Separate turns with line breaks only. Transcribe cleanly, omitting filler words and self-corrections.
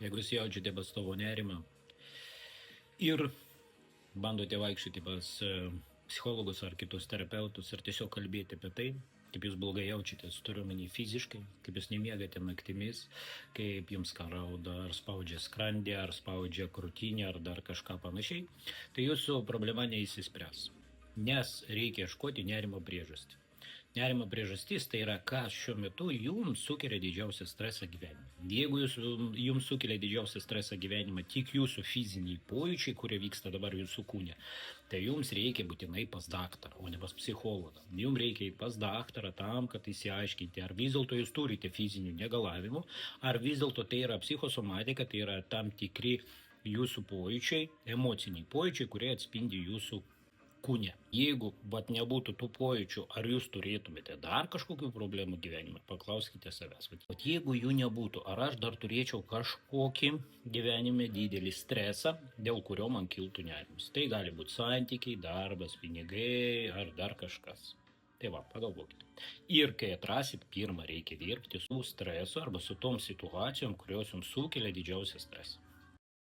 Jeigu jūs jaučiate pastovų nerimą ir bandote vaikščioti pas psichologus ar kitus terapeutus ir tiesiog kalbėti apie tai, kaip jūs blogai jaučiatės, turiu omeny fiziškai, kaip jūs nemiegate naktimis, kaip jums rauda, ar spaudžia skrandį, ar spaudžia krūtinę, ar dar kažką panašiai, tai jūsų problema neįsispręs, nes reikia ieškoti nerimo priežastį. Nerimo priežastis tai yra, kas šiuo metu jums sukelia didžiausią stresą gyvenime. Jeigu jums sukelia didžiausią stresą gyvenime tik jūsų fiziniai pojūčiai, kurie vyksta dabar jūsų kūne, tai jums reikia būtinai pas daktarą, o ne pas psichologą. Jums reikia pas daktarą tam, kad įsiaiškinti, ar vis dėlto jūs turite fizinių negalavimų, ar vis dėlto tai yra psichosomatika, tai yra tam tikri jūsų pojūčiai, emociniai pojūčiai, kurie atspindi jūsų kūne. Jeigu nebūtų tų pojūčių, ar jūs turėtumėte dar kažkokių problemų gyvenime, paklauskite savęs. Jeigu jų nebūtų, ar aš dar turėčiau kažkokį gyvenime didelį stresą, dėl kurio man kiltų nerimas. Tai gali būti santykiai, darbas, pinigai ar dar kažkas. Tai pagalvokite. Ir kai atrasit, pirmą reikia dirbti su stresu arba su tom situacijom, kurios jums sukelia didžiausią stresą.